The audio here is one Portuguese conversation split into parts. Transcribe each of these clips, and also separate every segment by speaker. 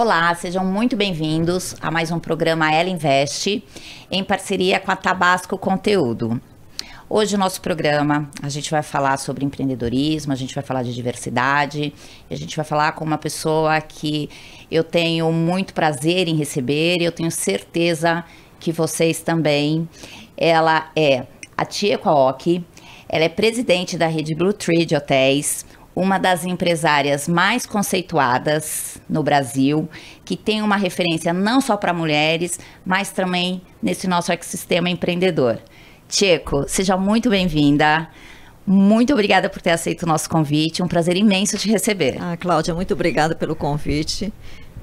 Speaker 1: Olá, sejam muito bem-vindos a mais um programa Ela Investe, em parceria com a Tabasco Conteúdo. Hoje o nosso programa, a gente vai falar sobre empreendedorismo, a gente vai falar de diversidade, a gente vai falar com uma pessoa que eu tenho muito prazer em receber e eu tenho certeza que vocês também. Ela é a Chieko Aoki, ela é presidente da rede Blue Tree de hotéis, uma das empresárias mais conceituadas no Brasil, que tem uma referência não só para mulheres, mas também nesse nosso ecossistema empreendedor. Chieko, seja muito bem-vinda. Muito obrigada por ter aceito o nosso convite. Um prazer imenso te receber.
Speaker 2: Cláudia, muito obrigada pelo convite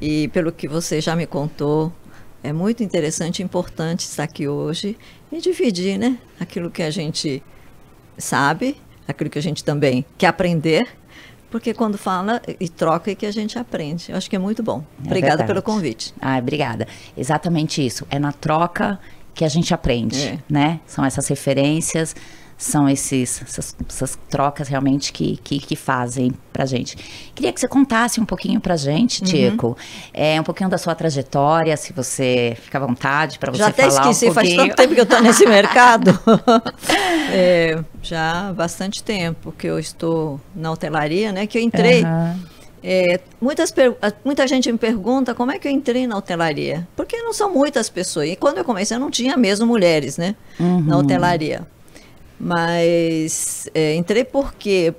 Speaker 2: e pelo que você já me contou. É muito interessante e importante estar aqui hoje e dividir, né, aquilo que a gente sabe, aquilo que a gente também quer aprender. Porque quando fala e troca é que a gente aprende. Eu acho que é muito bom. Obrigada pelo convite.
Speaker 1: Obrigada. Exatamente isso. É na troca que a gente aprende, né? São essas referências, são essas trocas realmente que fazem pra gente. Queria que você contasse um pouquinho pra gente, Chieko, um pouquinho da sua trajetória, se você fica à vontade para você falar um pouquinho. Já até esqueci,
Speaker 2: faz tanto tempo que eu estou nesse mercado. Já há bastante tempo que eu estou na hotelaria, né? Que eu entrei. Muita gente me pergunta como é que eu entrei na hotelaria. Porque não são muitas pessoas. E quando eu comecei, eu não tinha mesmo mulheres, né? Na hotelaria. Mas entrei porque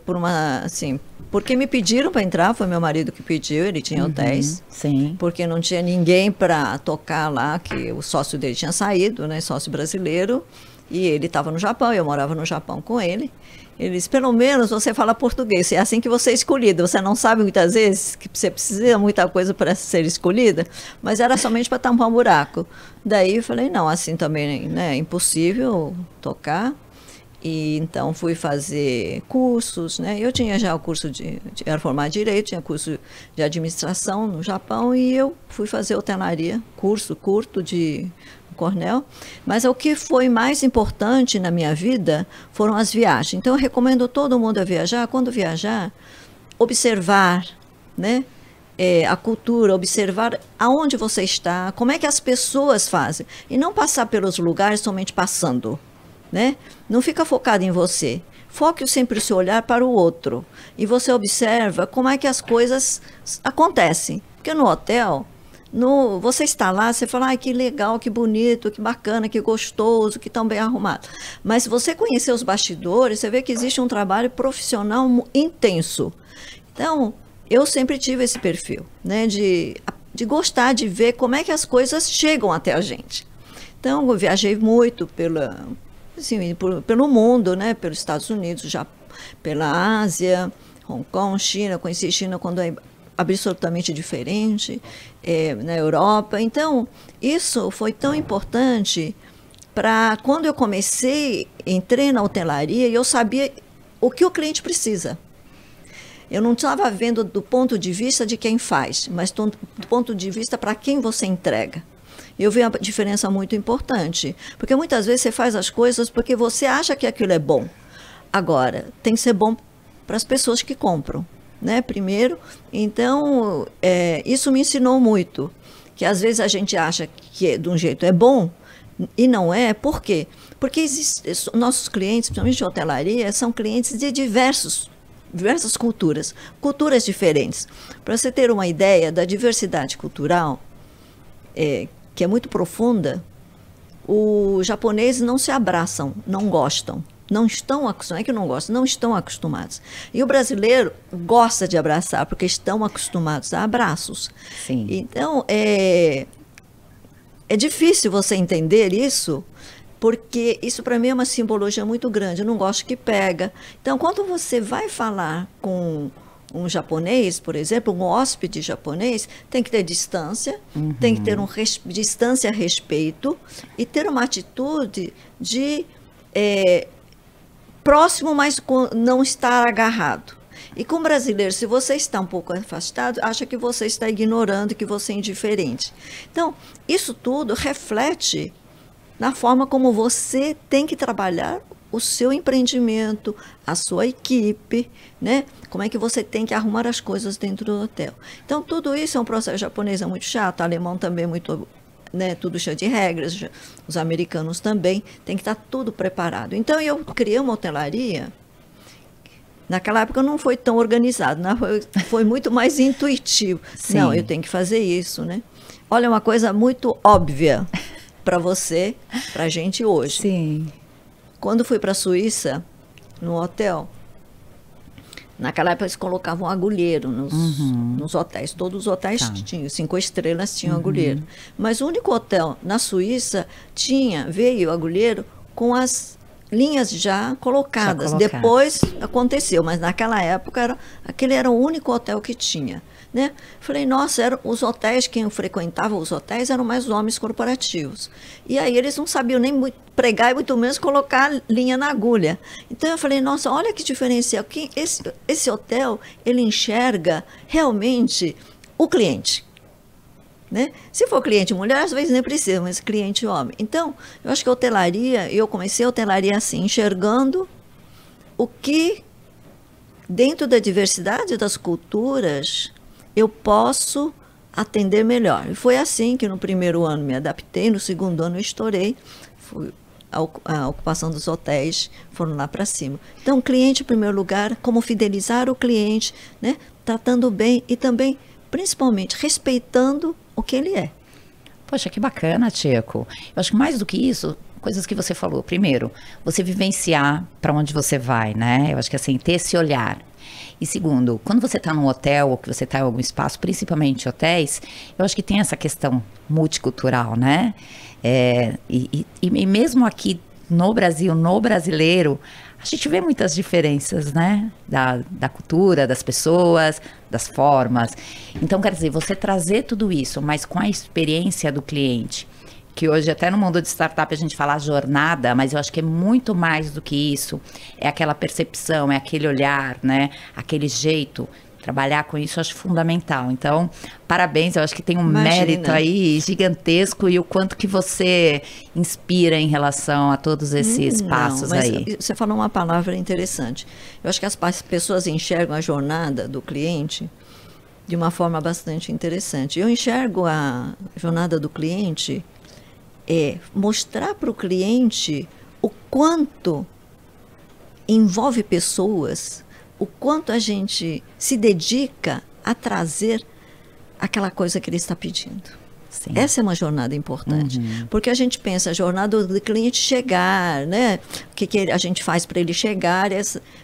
Speaker 2: me pediram para entrar, foi meu marido que pediu, ele tinha hotéis.
Speaker 1: Sim. Porque
Speaker 2: não tinha ninguém para tocar lá, que o sócio dele tinha saído, né? Sócio brasileiro. E ele estava no Japão, eu morava no Japão com ele. Ele disse, pelo menos você fala português, é assim que você é escolhida. Você não sabe muitas vezes que você precisa de muita coisa para ser escolhida, mas era somente para tampar um buraco. Daí eu falei, não, assim também, né, é impossível tocar. E então fui fazer cursos, né? Eu tinha já o curso era formada em Direito, tinha curso de Administração no Japão e eu fui fazer hotelaria, curso curto de Cornell. Mas o que foi mais importante na minha vida foram as viagens. Então eu recomendo todo mundo a viajar. Quando viajar, observar, né? A cultura, observar aonde você está, como é que as pessoas fazem. E não passar pelos lugares somente passando. Né? Não fica focado em você. Foque sempre o seu olhar para o outro. E você observa como é que as coisas acontecem. Porque no hotel, você está lá, você fala, que legal, que bonito, que bacana, que gostoso, que tão bem arrumado. Mas se você conhecer os bastidores, você vê que existe um trabalho profissional intenso. Então, eu sempre tive esse perfil, né? De gostar de ver como é que as coisas chegam até a gente. Então, eu viajei muito pelo mundo, né? Pelos Estados Unidos, já pela Ásia, Hong Kong, China. Conheci China quando é absolutamente diferente, na Europa. Então, isso foi tão importante para quando eu entrei na hotelaria e eu sabia o que o cliente precisa. Eu não estava vendo do ponto de vista de quem faz, mas do ponto de vista para quem você entrega. Eu vi uma diferença muito importante, porque muitas vezes você faz as coisas porque você acha que aquilo é bom. Agora, tem que ser bom para as pessoas que compram, né? Primeiro, então, isso me ensinou muito, que às vezes a gente acha que de um jeito é bom e não é. Por quê? Porque nossos clientes, principalmente de hotelaria, são clientes de diversas culturas diferentes. Para você ter uma ideia da diversidade cultural, que é muito profunda, os japoneses não se abraçam, não gostam, não estão acostumados, é que não gostam, não estão acostumados. E o brasileiro gosta de abraçar, porque estão acostumados a abraços.
Speaker 1: Sim.
Speaker 2: Então, é difícil você entender isso, porque isso para mim é uma simbologia muito grande, eu não gosto que pega. Então, quando você vai falar com um japonês, por exemplo, um hóspede japonês, tem que ter distância, tem que ter distância, respeito e ter uma atitude de próximo, mas não estar agarrado. E com o brasileiro, se você está um pouco afastado, acha que você está ignorando, que você é indiferente. Então, isso tudo reflete na forma como você tem que trabalhar o seu empreendimento, a sua equipe, né? Como é que você tem que arrumar as coisas dentro do hotel. Então, tudo isso é um processo japonês, é muito chato, alemão também é muito, né, tudo cheio de regras, os americanos também, tem que estar tudo preparado. Então, eu criei uma hotelaria. Naquela época não foi tão organizado, né? Foi muito mais intuitivo.
Speaker 1: Sim.
Speaker 2: Não, eu tenho que fazer isso, né? Olha, uma coisa muito óbvia para você, para a gente hoje.
Speaker 1: Sim.
Speaker 2: Quando fui para a Suíça, no hotel, naquela época eles colocavam agulheiro nos hotéis. Todos os hotéis tinham, 5 estrelas tinham agulheiro. Mas o único hotel na Suíça veio agulheiro com as linhas já colocadas. Depois aconteceu, mas naquela época aquele era o único hotel que tinha. Né? Falei, nossa, os hotéis, quem frequentava os hotéis eram mais homens corporativos. E aí eles não sabiam nem pregar e muito menos colocar linha na agulha. Então eu falei, nossa, olha que diferencial. Esse hotel, ele enxerga realmente o cliente. Né? Se for cliente mulher, às vezes nem precisa, mas cliente homem. Então, eu acho que a hotelaria, eu comecei a hotelaria assim, enxergando o que, dentro da diversidade das culturas, eu posso atender melhor. E foi assim que no primeiro ano me adaptei, no segundo ano eu estourei, a ocupação dos hotéis foram lá para cima. Então, cliente em primeiro lugar, como fidelizar o cliente, né? Tratando bem e também, principalmente, respeitando o que ele é.
Speaker 1: Poxa, que bacana, Tcheco. Eu acho que mais do que isso, coisas que você falou. Primeiro, você vivenciar para onde você vai, né? Eu acho que assim, ter esse olhar. E segundo, quando você está num hotel ou que você está em algum espaço, principalmente hotéis, eu acho que tem essa questão multicultural, né? E mesmo aqui no Brasil, no brasileiro, a gente vê muitas diferenças, né? Da cultura, das pessoas, das formas. Então, quer dizer, você trazer tudo isso, mas com a experiência do cliente, que hoje até no mundo de startup a gente fala jornada, mas eu acho que é muito mais do que isso. É aquela percepção, é aquele olhar, né? Aquele jeito. Trabalhar com isso eu acho fundamental. Então, parabéns, eu acho que tem um mérito aí gigantesco e o quanto que você inspira em relação a todos esses passos aí.
Speaker 2: Você falou uma palavra interessante. Eu acho que as pessoas enxergam a jornada do cliente de uma forma bastante interessante. Eu enxergo a jornada do cliente mostrar para o cliente o quanto envolve pessoas, o quanto a gente se dedica a trazer aquela coisa que ele está pedindo. Sim. Essa é uma jornada importante, porque a gente pensa a jornada do cliente chegar, né? O que a gente faz para ele chegar?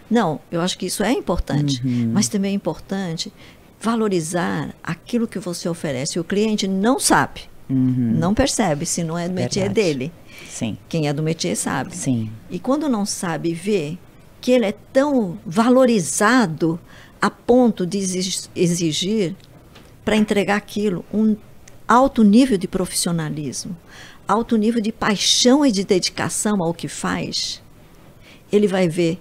Speaker 2: Não, eu acho que isso é importante, mas também é importante valorizar aquilo que você oferece. O cliente não sabe. Não percebe se não é do métier dele.
Speaker 1: Sim.
Speaker 2: Quem é do métier sabe.
Speaker 1: Sim.
Speaker 2: E quando não sabe, vê que ele é tão valorizado a ponto de exigir para entregar aquilo um alto nível de profissionalismo, alto nível de paixão e de dedicação ao que faz, ele vai ver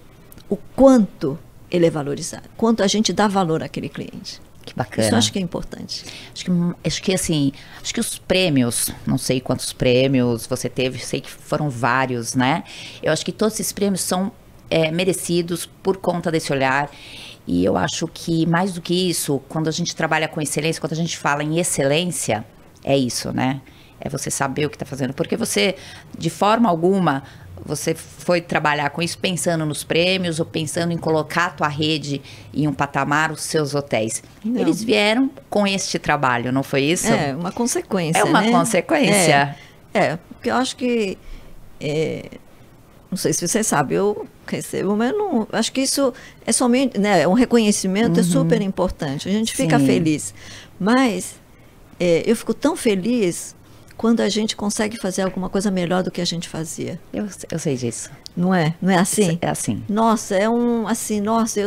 Speaker 2: o quanto ele é valorizado, quanto a gente dá valor àquele cliente.
Speaker 1: Que bacana.
Speaker 2: Isso eu acho que é importante.
Speaker 1: Acho que os prêmios, não sei quantos prêmios você teve, sei que foram vários, né? Eu acho que todos esses prêmios são merecidos por conta desse olhar. E eu acho que mais do que isso, quando a gente trabalha com excelência, quando a gente fala em excelência, é isso, né? É você saber o que está fazendo. Porque você, de forma alguma, você foi trabalhar com isso pensando nos prêmios ou pensando em colocar a tua rede em um patamar, os seus hotéis. Não. Eles vieram com este trabalho, não foi isso?
Speaker 2: É uma consequência,
Speaker 1: É uma consequência.
Speaker 2: Porque eu acho que... não sei se você sabe, eu recebo, mas não, acho que isso é somente... Né, um reconhecimento é super importante, a gente fica feliz. Mas eu fico tão feliz quando a gente consegue fazer alguma coisa melhor do que a gente fazia.
Speaker 1: Eu sei disso.
Speaker 2: Não é? Não é assim?
Speaker 1: É assim.
Speaker 2: Nossa, nossa,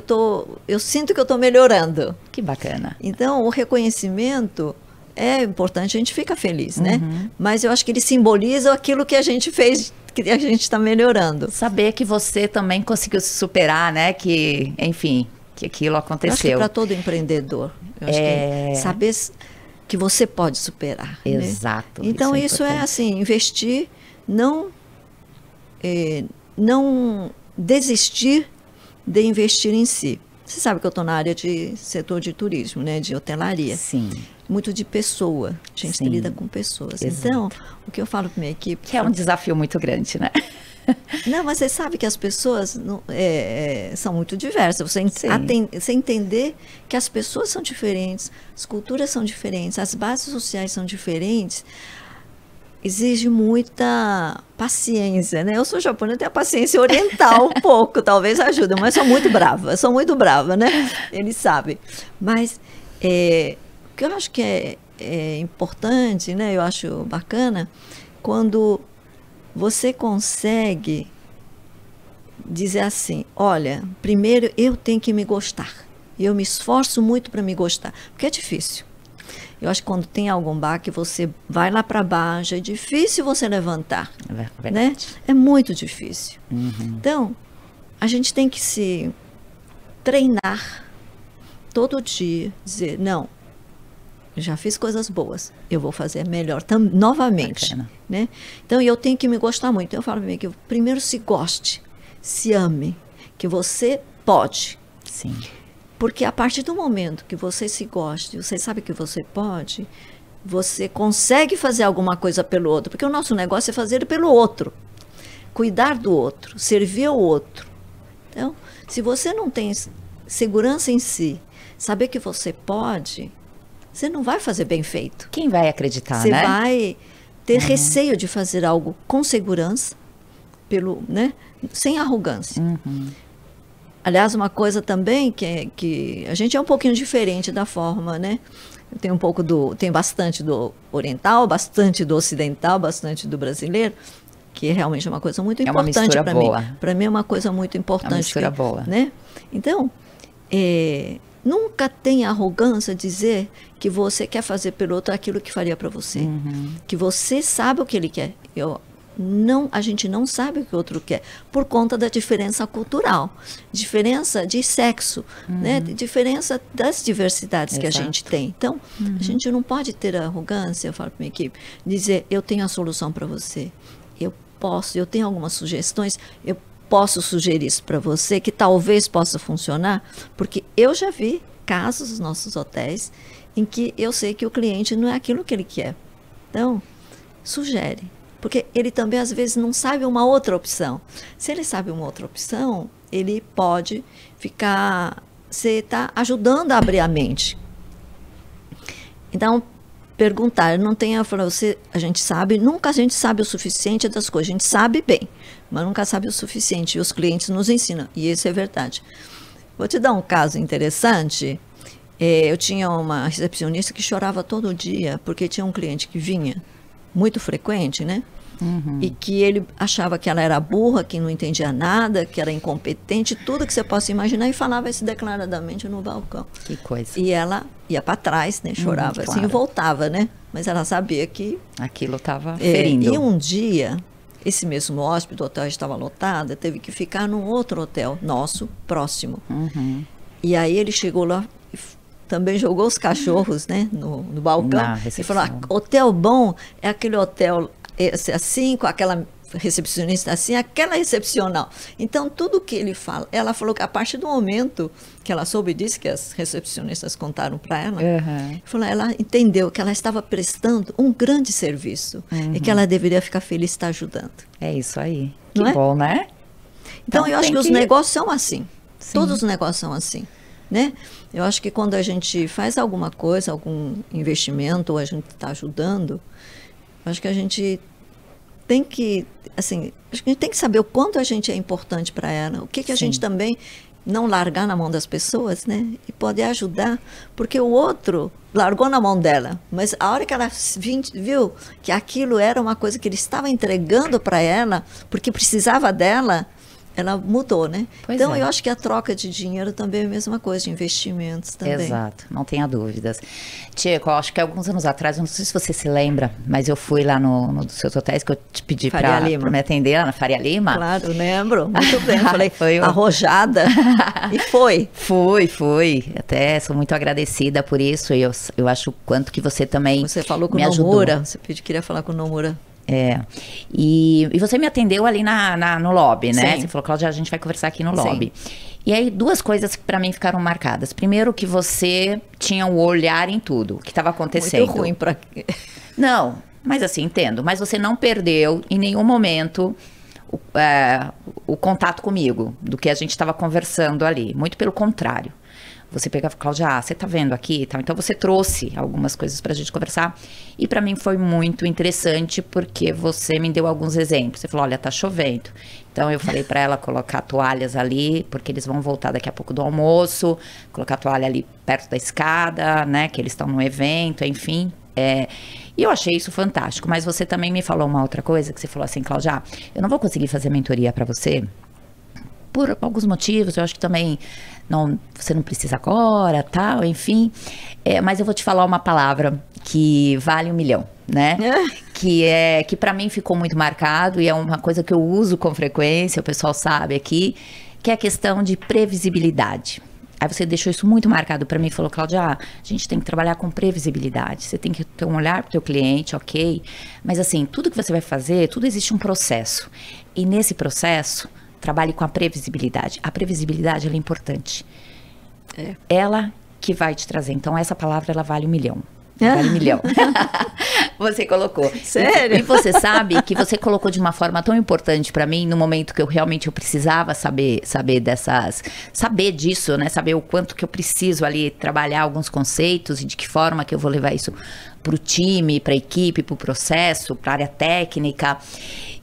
Speaker 2: eu sinto que eu estou melhorando.
Speaker 1: Que bacana.
Speaker 2: Então, o reconhecimento é importante, a gente fica feliz, né? Mas eu acho que ele simboliza aquilo que a gente fez, que a gente está melhorando.
Speaker 1: Saber que você também conseguiu se superar, né? Que, enfim, que aquilo aconteceu.
Speaker 2: Eu acho que para todo empreendedor, eu acho que saber que você pode superar.
Speaker 1: Exato.
Speaker 2: Né? Então, isso é assim, investir, não desistir de investir em si. Você sabe que eu estou na área de setor de turismo, né, de hotelaria.
Speaker 1: Sim.
Speaker 2: Muito de pessoa. A gente
Speaker 1: Sim.
Speaker 2: lida com pessoas.
Speaker 1: Exato.
Speaker 2: Então, o que eu falo para minha equipe...
Speaker 1: Que é um desafio muito grande, né?
Speaker 2: Não, mas você sabe que as pessoas são muito diversas. Você entender que as pessoas são diferentes, as culturas são diferentes, as bases sociais são diferentes, exige muita paciência, né? Eu sou japonesa, tenho a paciência oriental um pouco, talvez ajude, mas sou muito brava, né? Eles sabem. Mas o que eu acho que é importante, né? Eu acho bacana, quando você consegue dizer assim, olha, primeiro eu tenho que me gostar. Eu me esforço muito para me gostar, porque é difícil. Eu acho que quando tem algum baque, você vai lá para baixo, é difícil você levantar.
Speaker 1: É
Speaker 2: né? É muito difícil. Então, a gente tem que se treinar todo dia, dizer, não, eu já fiz coisas boas, eu vou fazer melhor novamente. Né? Então, eu tenho que me gostar muito. Então, eu falo para mim que primeiro se goste, se ame, que você pode.
Speaker 1: Sim.
Speaker 2: Porque a partir do momento que você se goste, você sabe que você pode, você consegue fazer alguma coisa pelo outro. Porque o nosso negócio é fazer pelo outro. Cuidar do outro, servir ao outro. Então, se você não tem segurança em si, saber que você pode, você não vai fazer bem feito.
Speaker 1: Quem vai acreditar,
Speaker 2: você
Speaker 1: né?
Speaker 2: Você vai ter receio de fazer algo com segurança, né? Sem arrogância. Aliás, uma coisa também que a gente é um pouquinho diferente da forma, né? Tem bastante do oriental, bastante do ocidental, bastante do brasileiro, que é realmente uma coisa muito importante para mim. Para mim é uma coisa muito importante. É uma
Speaker 1: mistura boa.
Speaker 2: Né? Então, nunca tenha arrogância de dizer que você quer fazer pelo outro aquilo que faria para você. Que você sabe o que ele quer. A gente não sabe o que o outro quer, por conta da diferença cultural, diferença de sexo, né? Diferença das diversidades que a gente tem. Então, a gente não pode ter a arrogância, eu falo para minha equipe, dizer, eu tenho a solução para você, eu tenho algumas sugestões, eu posso sugerir isso para você, que talvez possa funcionar, porque eu já vi casos nos nossos hotéis em que eu sei que o cliente não é aquilo que ele quer. Então, sugere. Porque ele também, às vezes, não sabe uma outra opção. Se ele sabe uma outra opção, ele pode ficar... Você está ajudando a abrir a mente. Então, perguntar, não tenha... Nunca a gente sabe o suficiente das coisas. A gente sabe bem, mas nunca sabe o suficiente. E os clientes nos ensinam. E isso é verdade. Vou te dar um caso interessante. Eu tinha uma recepcionista que chorava todo dia, porque tinha um cliente que vinha muito frequente, né? E que ele achava que ela era burra, que não entendia nada, que era incompetente, tudo que você possa imaginar, e falava isso declaradamente no balcão.
Speaker 1: Que coisa.
Speaker 2: E ela ia para trás, né? Chorava assim e voltava, né? Mas ela sabia que...
Speaker 1: aquilo estava ferindo.
Speaker 2: E um dia, esse mesmo hóspede, o hotel estava lotado, teve que ficar num outro hotel nosso, próximo. E aí ele chegou lá, também jogou os cachorros, né, no balcão, e falou, hotel bom é aquele hotel assim, com aquela recepcionista assim, aquela recepcional. Então, tudo que ele fala, ela falou que a partir do momento que ela soube disso, que as recepcionistas contaram para ela, ela entendeu que ela estava prestando um grande serviço e que ela deveria ficar feliz de estar ajudando.
Speaker 1: É isso aí. Que bom, né?
Speaker 2: Então, eu acho que os negócios são assim. Sim. Todos os negócios são assim. Né? Eu acho que quando a gente faz alguma coisa, algum investimento, ou a gente está ajudando, acho que a gente tem que, assim, acho que a gente tem que saber o quanto a gente é importante para ela, o que a gente também não largar na mão das pessoas, né? E poder ajudar, porque o outro largou na mão dela, mas a hora que ela viu que aquilo era uma coisa que ele estava entregando para ela, porque precisava dela, ela mudou, né? Então, eu acho que a troca de dinheiro também é a mesma coisa, de investimentos também.
Speaker 1: Exato, não tenha dúvidas. Tico, eu acho que alguns anos atrás, não sei se você se lembra, mas eu fui lá no dos seus hotéis, que eu te pedi para me atender lá na Faria Lima.
Speaker 2: Claro, lembro, muito bem. Falei, foi arrojada. E foi.
Speaker 1: Fui. Até sou muito agradecida por isso. E eu acho o quanto que você também
Speaker 2: Você falou com
Speaker 1: me
Speaker 2: o Nomura,
Speaker 1: ajudou.
Speaker 2: você queria falar com o Nomura.
Speaker 1: E você me atendeu ali no lobby, né?
Speaker 2: Sim.
Speaker 1: Você falou, Cláudia, a gente vai conversar aqui no lobby. E aí, duas coisas que pra mim ficaram marcadas. Primeiro, que você tinha o olhar em tudo que estava acontecendo.
Speaker 2: Muito ruim pra...
Speaker 1: Não, mas assim, entendo. Mas você não perdeu em nenhum momento o contato comigo, do que a gente estava conversando ali. Muito pelo contrário. Você pegava, Cláudia, você tá vendo aqui e tal. Então você trouxe algumas coisas pra gente conversar. E pra mim foi muito interessante porque você me deu alguns exemplos. Você falou, olha, tá chovendo. Então eu falei pra ela colocar toalhas ali, porque eles vão voltar daqui a pouco do almoço, colocar a toalha ali perto da escada, né? Que eles estão no evento, enfim. E eu achei isso fantástico. Mas você também me falou uma outra coisa, que você falou assim, Cláudia, eu não vou conseguir fazer mentoria pra você por alguns motivos, eu acho que também você não precisa agora, tal, enfim. Mas eu vou te falar uma palavra que vale 1 milhão, né? Que para mim ficou muito marcado e é uma coisa que eu uso com frequência, o pessoal sabe aqui, que é a questão de previsibilidade. Aí você deixou isso muito marcado para mim e falou, Cláudia, a gente tem que trabalhar com previsibilidade. Você tem que ter um olhar para o teu cliente, ok? Mas assim, tudo que você vai fazer, tudo existe um processo. E nesse processo, trabalhe com a previsibilidade. A previsibilidade, ela é importante. Ela que vai te trazer. Então, essa palavra, ela vale 1 milhão. Vale 1 milhão. Você colocou.
Speaker 2: Sério?
Speaker 1: E você sabe que você colocou de uma forma tão importante pra mim, no momento que eu realmente precisava saber disso, né? Saber o quanto que eu preciso ali trabalhar alguns conceitos e de que forma que eu vou levar isso pro time, pra equipe, pro processo, pra área técnica.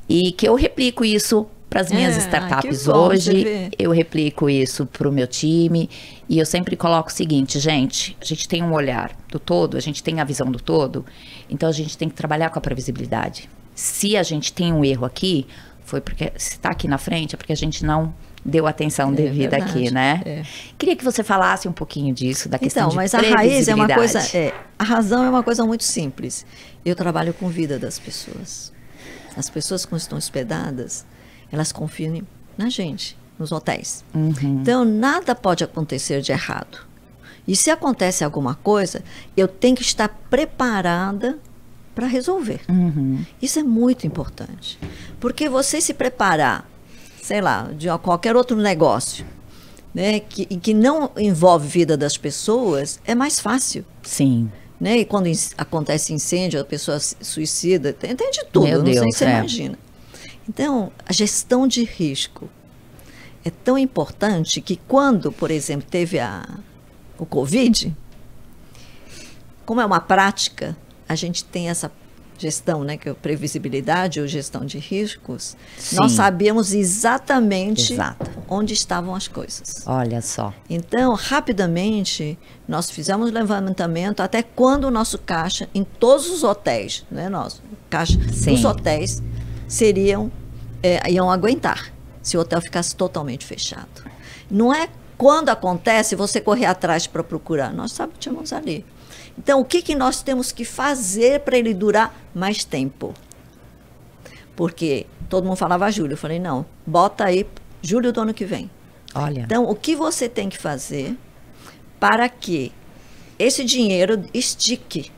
Speaker 1: E que eu replico isso para as minhas startups hoje, eu replico isso para o meu time e eu sempre coloco o seguinte, gente, a gente tem um olhar do todo, a gente tem a visão do todo, então a gente tem que trabalhar com a previsibilidade. Se a gente tem um erro aqui, foi porque, se está aqui na frente, é porque a gente não deu atenção devida aqui, né? Queria que você falasse um pouquinho disso, da questão de previsibilidade.
Speaker 2: Mas a raiz é uma coisa, a razão é uma coisa muito simples. Eu trabalho com vida das pessoas. As pessoas que estão hospedadas, elas confiam na gente, nos hotéis. Então, nada pode acontecer de errado. E se acontece alguma coisa, eu tenho que estar preparada para resolver. Isso é muito importante. Porque você se preparar, sei lá, de qualquer outro negócio, né, que não envolve vida das pessoas, é mais fácil.
Speaker 1: Sim.
Speaker 2: Né? E quando acontece incêndio, a pessoa se suicida, tem de tudo,
Speaker 1: Meu
Speaker 2: não
Speaker 1: Deus,
Speaker 2: sei se você imagina. Então, a gestão de risco é tão importante que quando, por exemplo, teve o Covid, como é uma prática, a gente tem essa gestão, né, que é previsibilidade ou gestão de riscos,
Speaker 1: Sim.
Speaker 2: Nós sabíamos exatamente onde estavam as coisas.
Speaker 1: Olha só.
Speaker 2: Então, rapidamente, nós fizemos levantamento até quando o nosso caixa, em todos os hotéis, né, nosso caixa dos hotéis, iam aguentar, se o hotel ficasse totalmente fechado. Não é quando acontece você correr atrás para procurar, nós sabíamos ali. Então, o que nós temos que fazer para ele durar mais tempo? Porque todo mundo falava julho, eu falei, não, bota aí julho do ano que vem.
Speaker 1: Olha.
Speaker 2: Então, o que você tem que fazer para que esse dinheiro estique?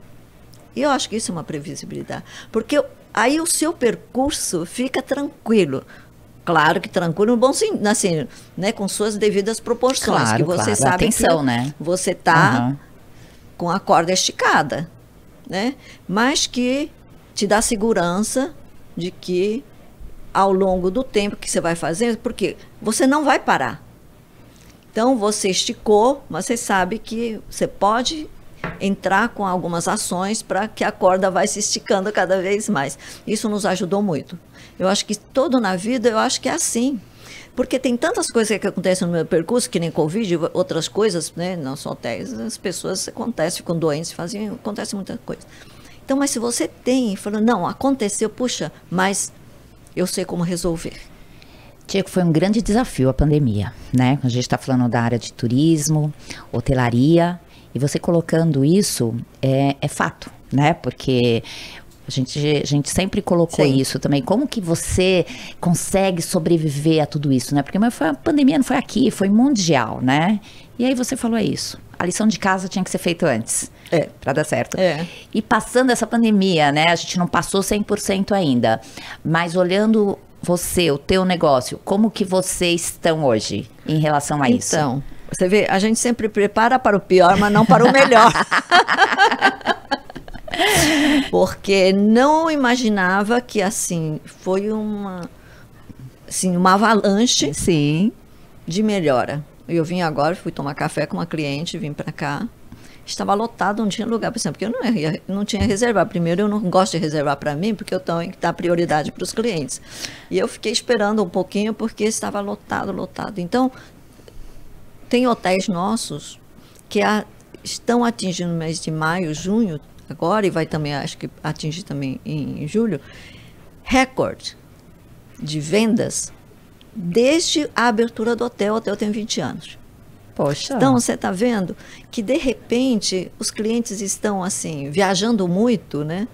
Speaker 2: E eu acho que isso é uma previsibilidade. Porque aí o seu percurso fica tranquilo. Claro que tranquilo, no bom sentido, assim, né, com suas devidas proporções.
Speaker 1: Claro,
Speaker 2: que você sabe
Speaker 1: atenção,
Speaker 2: que
Speaker 1: né?
Speaker 2: você está com a corda esticada, né? Mas que te dá segurança de que ao longo do tempo que você vai fazendo, porque você não vai parar. Então, você esticou, mas você sabe que você pode entrar com algumas ações para que a corda vai se esticando cada vez mais. Isso nos ajudou muito. Eu acho que todo na vida, eu acho que é assim. Porque tem tantas coisas que acontecem no meu percurso, que nem Covid, outras coisas, né? Não só hotéis, as pessoas ficam doentes, acontece muita coisa. Então, mas se você tem, falando, não, aconteceu, puxa, mas eu sei como resolver.
Speaker 1: Tiago, foi um grande desafio a pandemia, né? A gente está falando da área de turismo, hotelaria, e você colocando isso é fato, né? Porque A gente sempre colocou
Speaker 2: Sim.
Speaker 1: isso também. Como que você consegue sobreviver a tudo isso, né? Porque a pandemia não foi aqui, foi mundial, né? E aí você falou isso. A lição de casa tinha que ser feita antes. Para dar certo. E passando essa pandemia, né? A gente não passou 100% ainda. Mas olhando você, o teu negócio, como que vocês estão hoje em relação a isso?
Speaker 2: Então, você vê, a gente sempre prepara para o pior, mas não para o melhor. Porque não imaginava que, assim, foi uma avalanche
Speaker 1: Sim.
Speaker 2: de melhora. Eu vim agora, fui tomar café com uma cliente, vim para cá. Estava lotado, não tinha lugar, por exemplo, porque eu não tinha reservar. Primeiro, eu não gosto de reservar para mim, porque eu tenho que dar prioridade para os clientes. E eu fiquei esperando um pouquinho, porque estava lotado. Então, tem hotéis nossos que estão atingindo no mês de maio, junho, agora, e vai também, acho que atingir também em julho, recorde de vendas desde a abertura do hotel. O hotel tem 20 anos.
Speaker 1: Poxa.
Speaker 2: Então, você está vendo que, de repente, os clientes estão, assim, viajando muito, né?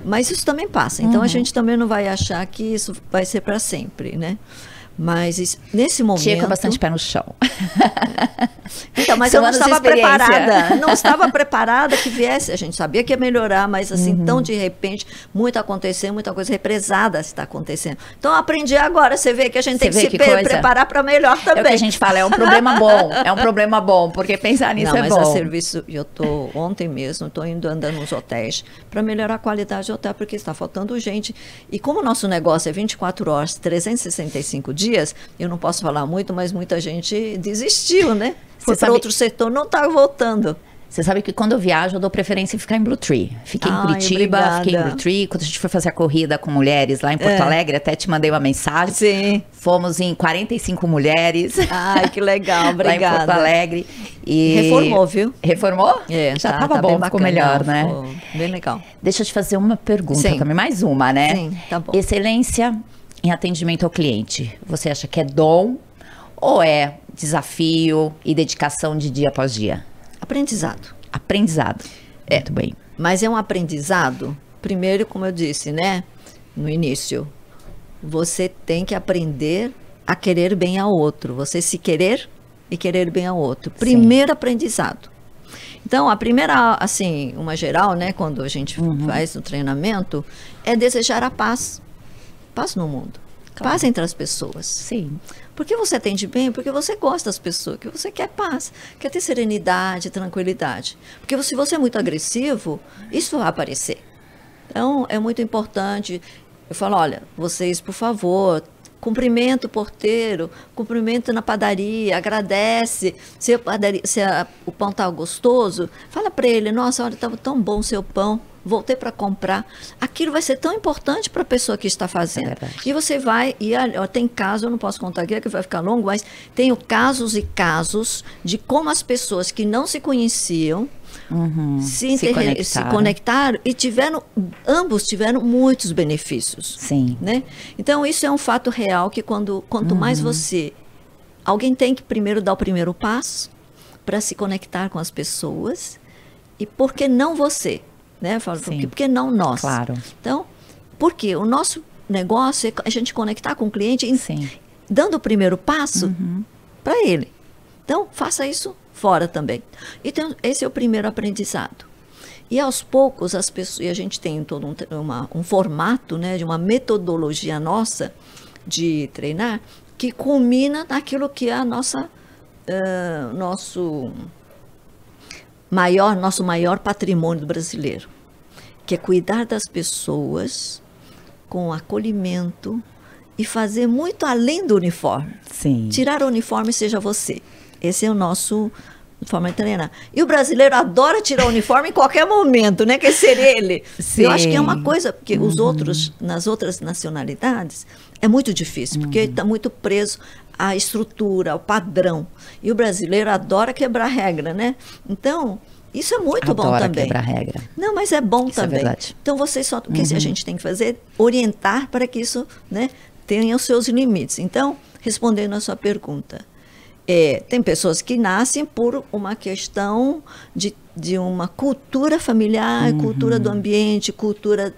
Speaker 2: Mas isso também passa. Então, a gente também não vai achar que isso vai ser para sempre, né? Mas, nesse momento...
Speaker 1: Tinha com bastante pé no chão.
Speaker 2: Então, mas eu não estava preparada. Não estava preparada que viesse. A gente sabia que ia melhorar, mas assim, tão de repente, muito acontecendo, muita coisa represada está acontecendo. Então, eu aprendi agora. Você vê que a gente tem que se preparar para melhor também.
Speaker 1: É o que a gente fala, é um problema bom. É um problema bom, porque pensar nisso é bom.
Speaker 2: Não, mas a serviço, ontem mesmo, estou andando nos hotéis para melhorar a qualidade do hotel, porque está faltando gente. E como o nosso negócio é 24 horas, 365 dias, eu não posso falar muito, mas muita gente desistiu, né? Foi para outro setor, não está voltando.
Speaker 1: Você sabe que quando eu viajo, eu dou preferência em ficar em Blue Tree. Fiquei em Curitiba,
Speaker 2: obrigada.
Speaker 1: Fiquei em Blue Tree. Quando a gente foi fazer a corrida com mulheres lá em Porto Alegre, até te mandei uma mensagem.
Speaker 2: Sim.
Speaker 1: Fomos em 45 mulheres.
Speaker 2: Ai, que legal, obrigada.
Speaker 1: Lá em Porto Alegre. E...
Speaker 2: Reformou, viu?
Speaker 1: Reformou?
Speaker 2: Já
Speaker 1: estava bom, ficou melhor, né?
Speaker 2: Ficou bem legal.
Speaker 1: Deixa eu te fazer uma pergunta também, mais uma, né?
Speaker 2: Sim, tá bom.
Speaker 1: Excelência em atendimento ao cliente. Você acha que é dom ou é desafio e dedicação de dia após dia?
Speaker 2: Aprendizado.
Speaker 1: Aprendizado. Muito bem.
Speaker 2: Mas é um aprendizado, primeiro, como eu disse, né? No início, você tem que aprender a querer bem ao outro. Você se querer e querer bem ao outro. Primeiro aprendizado. Então, a primeira, assim, uma geral, né? Quando a gente faz o treinamento, é desejar a paz. Paz no mundo. Claro. Paz entre as pessoas.
Speaker 1: Sim.
Speaker 2: Porque você atende bem, porque você gosta das pessoas, que você quer paz, quer ter serenidade, tranquilidade. Porque se você é muito agressivo, isso vai aparecer. Então, é muito importante. Eu falo, olha, vocês, por favor, cumprimenta o porteiro, cumprimenta na padaria, agradece. Se o pão está gostoso, fala para ele, nossa, olha, estava tão bom o seu pão. Voltei para comprar. Aquilo vai ser tão importante para a pessoa que está fazendo. E você vai, tem casos, eu não posso contar aqui, que vai ficar longo, mas tenho casos e casos de como as pessoas que não se conheciam se conectaram e ambos tiveram muitos benefícios.
Speaker 1: Sim.
Speaker 2: Né? Então, isso é um fato real que quanto mais alguém tem que primeiro dar o primeiro passo para se conectar com as pessoas. E por que não você? Né? Falo, por que não nós?
Speaker 1: Claro.
Speaker 2: Então, porque o nosso negócio é a gente conectar com o cliente dando o primeiro passo para ele. Então, faça isso fora também. Então, esse é o primeiro aprendizado. E aos poucos, as pessoas, e a gente tem todo um formato, né, de uma metodologia nossa de treinar, que culmina naquilo que é nosso maior patrimônio brasileiro, que é cuidar das pessoas com acolhimento e fazer muito além do uniforme.
Speaker 1: Sim.
Speaker 2: Tirar o uniforme seja você. Esse é o nosso forma de treinar. E o brasileiro adora tirar o uniforme em qualquer momento, né? Quer ser ele.
Speaker 1: Sim.
Speaker 2: Eu acho que é uma coisa, porque nas outras nacionalidades, é muito difícil, porque está muito preso à estrutura, ao padrão. E o brasileiro adora quebrar regra, né? Então, isso é muito bom também.
Speaker 1: Adora quebrar regra.
Speaker 2: Não, mas é bom
Speaker 1: isso
Speaker 2: também.
Speaker 1: É verdade.
Speaker 2: Então, o que a gente tem que fazer? Orientar para que isso, né, tenha os seus limites. Então, respondendo a sua pergunta, Tem pessoas que nascem por uma questão de uma cultura familiar, cultura do ambiente, cultura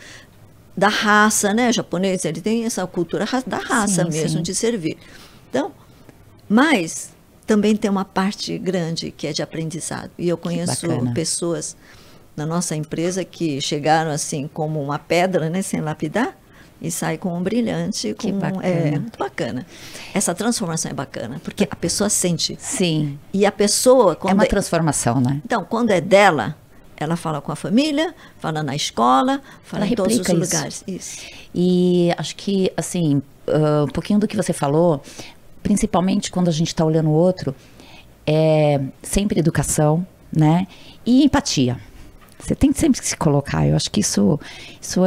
Speaker 2: da raça, né? O japonês, ele tem essa cultura da raça mesmo, de servir. Então, mas também tem uma parte grande que é de aprendizado. E eu conheço pessoas na nossa empresa que chegaram assim como uma pedra, né, sem lapidar, e sai com um brilhante.
Speaker 1: Que bacana.
Speaker 2: É muito bacana. Essa transformação é bacana, porque a pessoa sente.
Speaker 1: Sim.
Speaker 2: E a pessoa...
Speaker 1: É uma transformação, né?
Speaker 2: Então, quando é dela, ela fala com a família, fala na escola, fala
Speaker 1: ela
Speaker 2: em todos os
Speaker 1: isso.
Speaker 2: lugares. Isso.
Speaker 1: E acho que, assim, um pouquinho do que você falou, principalmente quando a gente está olhando o outro, é sempre educação, né? E empatia. Você tem sempre que se colocar, eu acho que isso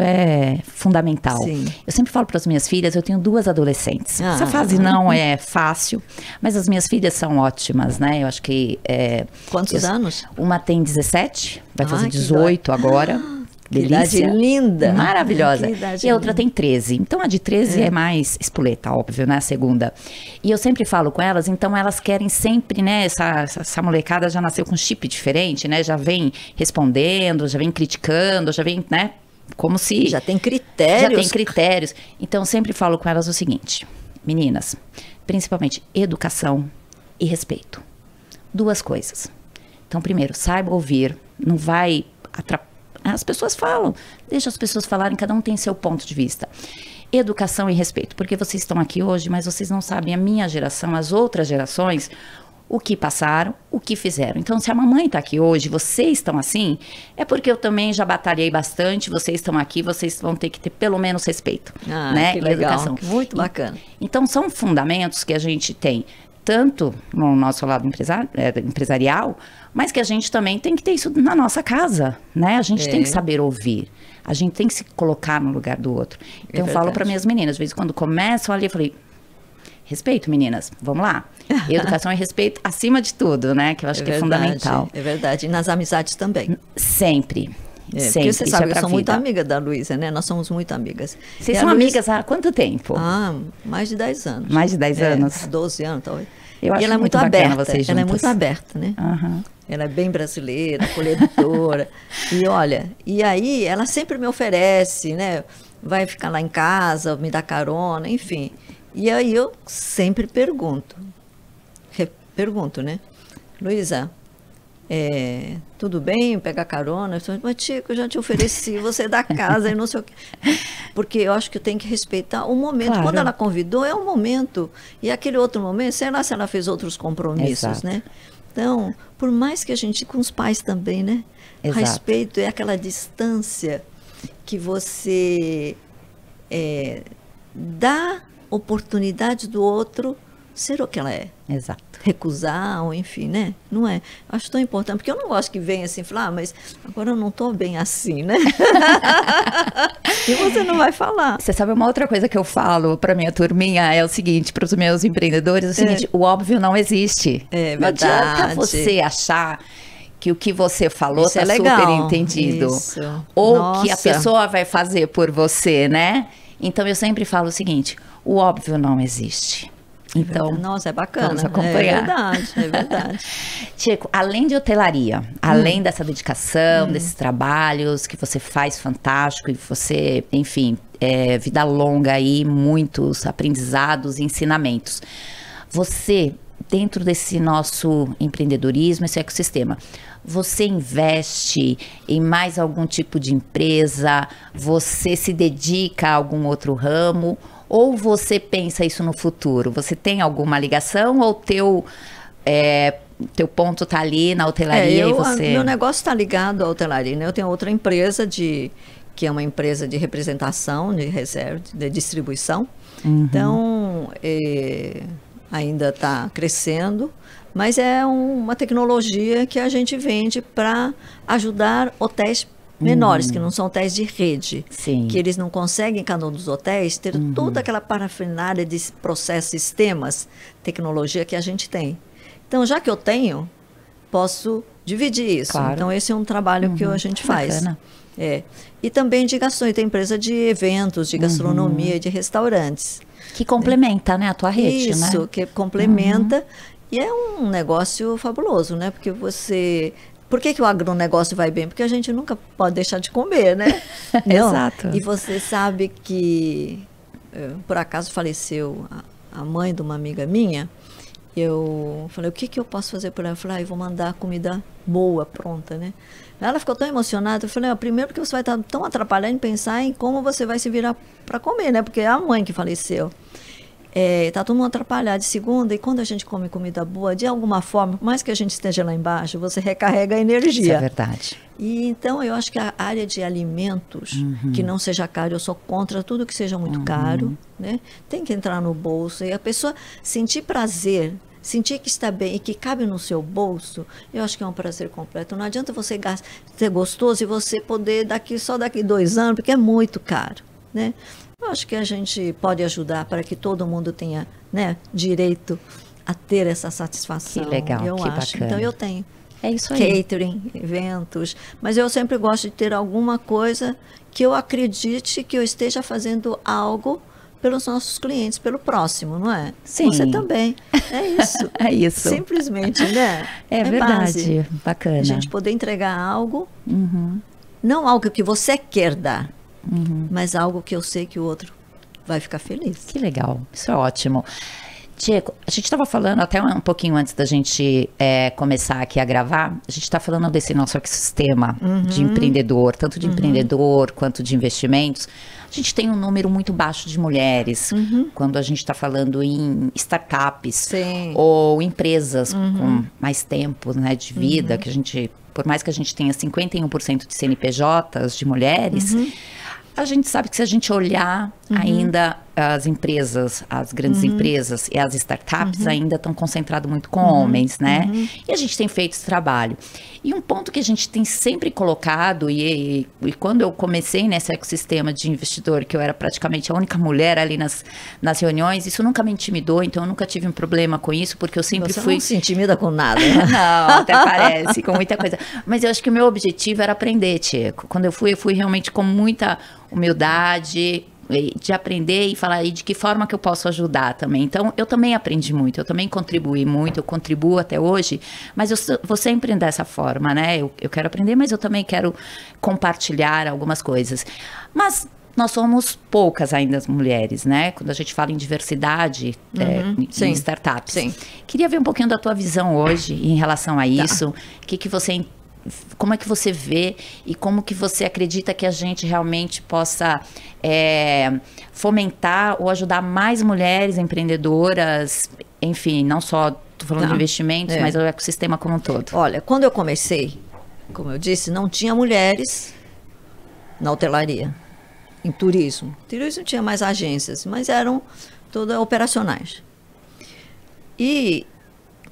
Speaker 1: é fundamental.
Speaker 2: Sim.
Speaker 1: Eu sempre falo para as minhas filhas, eu tenho 2 adolescentes. Essa fase não é fácil, mas as minhas filhas são ótimas, né? Eu acho que...
Speaker 2: Quantos anos?
Speaker 1: Uma tem 17, vai fazer 18 agora.
Speaker 2: Que idade linda.
Speaker 1: Maravilhosa.
Speaker 2: Idade
Speaker 1: e a outra
Speaker 2: linda.
Speaker 1: tem 13. Então, a de 13 é mais espoleta, óbvio, né? A segunda. E eu sempre falo com elas, então elas querem sempre, né? Essa molecada já nasceu com chip diferente, né? Já vem respondendo, já vem criticando, já vem, né? Como se...
Speaker 2: Já tem critérios.
Speaker 1: Já tem critérios. Então, eu sempre falo com elas o seguinte. Meninas, principalmente educação e respeito. 2 coisas. Então, primeiro, saiba ouvir. Não vai atrapalhar. As pessoas falam, deixa as pessoas falarem, cada um tem seu ponto de vista. Educação e respeito, porque vocês estão aqui hoje, mas vocês não sabem a minha geração, as outras gerações, o que passaram, o que fizeram. Então, se a mamãe está aqui hoje, vocês estão assim, é porque eu também já batalhei bastante, vocês estão aqui, vocês vão ter que ter pelo menos respeito, né?
Speaker 2: Que legal,
Speaker 1: educação.
Speaker 2: muito bacana.
Speaker 1: Então, são fundamentos que a gente tem, tanto no nosso lado empresarial, mas que a gente também tem que ter isso na nossa casa, né? A gente tem que saber ouvir, a gente tem que se colocar no lugar do outro. Então, eu falo para minhas meninas, às vezes quando começam ali, eu falei, respeito, meninas, vamos lá. Educação e respeito acima de tudo, né? Que eu acho que é fundamental.
Speaker 2: É verdade, e nas amizades também.
Speaker 1: Sempre. Sempre.
Speaker 2: Porque você sabe, eu sou muito
Speaker 1: vida.
Speaker 2: amiga da Luísa, né? Nós somos muito amigas.
Speaker 1: Vocês são amigas há quanto tempo?
Speaker 2: Mais de 10 anos.
Speaker 1: Mais de 10 anos?
Speaker 2: 12 anos, talvez.
Speaker 1: Eu acho
Speaker 2: e ela é muito
Speaker 1: bacana
Speaker 2: aberta.
Speaker 1: vocês
Speaker 2: Ela é
Speaker 1: juntas.
Speaker 2: muito aberta, né? Ela é bem brasileira, acolhedora. E olha, e aí ela sempre me oferece, né? Vai ficar lá em casa, me dá carona, enfim. E aí eu sempre pergunto, né? Luísa, tudo bem pegar carona? Eu falo, mas Tico, eu já te ofereci, você é da casa e não sei o quê. Porque eu acho que eu tenho que respeitar o momento.
Speaker 1: Claro.
Speaker 2: Quando ela convidou, é um momento. E aquele outro momento, sei lá se ela fez outros compromissos,
Speaker 1: Exato.
Speaker 2: né? Então, por mais que a gente, com os pais também, né?
Speaker 1: Exato.
Speaker 2: Respeito é aquela distância que você dá oportunidade do outro ser o que ela é.
Speaker 1: Exato.
Speaker 2: Recusar, ou enfim, né? Não é? Acho tão importante, porque eu não gosto que venha assim, falar, mas agora eu não estou bem assim, né? E você não vai falar.
Speaker 1: Você sabe, uma outra coisa que eu falo para minha turminha é o seguinte, para os meus empreendedores, é o seguinte, o óbvio não existe. Não adianta você achar que o que você falou está super entendido.
Speaker 2: Isso.
Speaker 1: Ou que a pessoa vai fazer por você, né? Então, eu sempre falo o seguinte, o óbvio não existe. Então,
Speaker 2: nossa, é bacana.
Speaker 1: Vamos acompanhar.
Speaker 2: É verdade.
Speaker 1: Tico, além de hotelaria, além dessa dedicação, desses trabalhos que você faz fantástico e você, enfim, vida longa aí, muitos aprendizados e ensinamentos. Você, dentro desse nosso empreendedorismo, esse ecossistema, você investe em mais algum tipo de empresa? Você se dedica a algum outro ramo? Ou você pensa isso no futuro? Você tem alguma ligação ou teu ponto está ali na hotelaria e você...
Speaker 2: Meu negócio está ligado à hotelaria, né? Eu tenho outra empresa que é uma empresa de representação, de reserva, de distribuição. Então, ainda está crescendo, mas é uma tecnologia que a gente vende para ajudar hotéis menores, que não são hotéis de rede.
Speaker 1: Sim.
Speaker 2: Que eles não conseguem, cada um dos hotéis, ter toda aquela parafernália de processos, sistemas, tecnologia que a gente tem. Então, já que eu tenho, posso dividir isso.
Speaker 1: Claro.
Speaker 2: Então, esse é um trabalho que a gente faz.
Speaker 1: Bacana.
Speaker 2: E também de gastronomia, tem empresa de eventos, de gastronomia, de restaurantes.
Speaker 1: Que complementa, né, a tua rede, né?
Speaker 2: Isso, que complementa. E é um negócio fabuloso, né? Porque você... Por que o agronegócio vai bem? Porque a gente nunca pode deixar de comer, né?
Speaker 1: Exato.
Speaker 2: E você sabe que, por acaso, faleceu a mãe de uma amiga minha. Eu falei, o que eu posso fazer por ela? Eu falei, eu vou mandar comida boa, pronta, né? Ela ficou tão emocionada. Eu falei, primeiro que você vai estar tão atrapalhado em pensar em como você vai se virar para comer, né? Porque é a mãe que faleceu. Tá todo mundo atrapalhado. De segunda, e quando a gente come comida boa, de alguma forma, por mais que a gente esteja lá embaixo, você recarrega a energia.
Speaker 1: Isso é verdade.
Speaker 2: E então eu acho que a área de alimentos, que não seja caro, eu sou contra tudo que seja muito caro, né? Tem que entrar no bolso e a pessoa sentir prazer, sentir que está bem e que cabe no seu bolso, eu acho que é um prazer completo. Não adianta você ser gostoso e você poder só daqui 2 anos, porque é muito caro, né? Eu acho que a gente pode ajudar para que todo mundo tenha, né, direito a ter essa satisfação.
Speaker 1: Que legal,
Speaker 2: eu
Speaker 1: que
Speaker 2: acho.
Speaker 1: bacana.
Speaker 2: Então eu tenho
Speaker 1: É isso aí.
Speaker 2: catering, eventos, mas eu sempre gosto de ter alguma coisa que eu acredite que eu esteja fazendo algo pelos nossos clientes, pelo próximo, não é?
Speaker 1: Sim.
Speaker 2: Você também. É isso.
Speaker 1: É isso.
Speaker 2: Simplesmente, né?
Speaker 1: É verdade.
Speaker 2: Base.
Speaker 1: Bacana.
Speaker 2: A gente poder entregar algo, não algo que você quer dar, mas algo que eu sei que o outro vai ficar feliz.
Speaker 1: Que legal. Isso é ótimo. Diego, a gente estava falando até um pouquinho antes da gente começar aqui a gravar, a gente está falando desse nosso ecossistema de empreendedor, tanto de empreendedor quanto de investimentos. A gente tem um número muito baixo de mulheres quando a gente está falando em startups.
Speaker 2: Sim.
Speaker 1: Ou empresas com mais tempo, né, de vida, que a gente, por mais que a gente tenha 51% de CNPJs de mulheres, a gente sabe que se a gente olhar ainda as empresas, as grandes empresas e as startups ainda estão concentradas muito com homens, né? E a gente tem feito esse trabalho. E um ponto que a gente tem sempre colocado, e quando eu comecei nesse ecossistema de investidor, que eu era praticamente a única mulher ali nas reuniões, isso nunca me intimidou, então eu nunca tive um problema com isso, porque eu sempre
Speaker 2: Você
Speaker 1: fui...
Speaker 2: não se intimida com nada.
Speaker 1: Não, até parece, com muita coisa. Mas eu acho que o meu objetivo era aprender, Tico. Quando eu fui realmente com muita humildade, de aprender e falar aí de que forma que eu posso ajudar também. Então, eu também aprendi muito, eu também contribuí muito, eu contribuo até hoje, mas eu vou sempre dessa forma, né? Eu quero aprender, mas eu também quero compartilhar algumas coisas. Mas nós somos poucas ainda as mulheres, né? Quando a gente fala em diversidade em startups.
Speaker 2: Sim.
Speaker 1: Queria ver um pouquinho da tua visão hoje em relação a isso. Como é que você vê e como que você acredita que a gente realmente possa fomentar ou ajudar mais mulheres empreendedoras, enfim, não só, estou falando de investimentos, mas o ecossistema como um todo.
Speaker 2: Olha, quando eu comecei, como eu disse, não tinha mulheres na hotelaria, em turismo. Turismo tinha mais agências, mas eram todas operacionais. E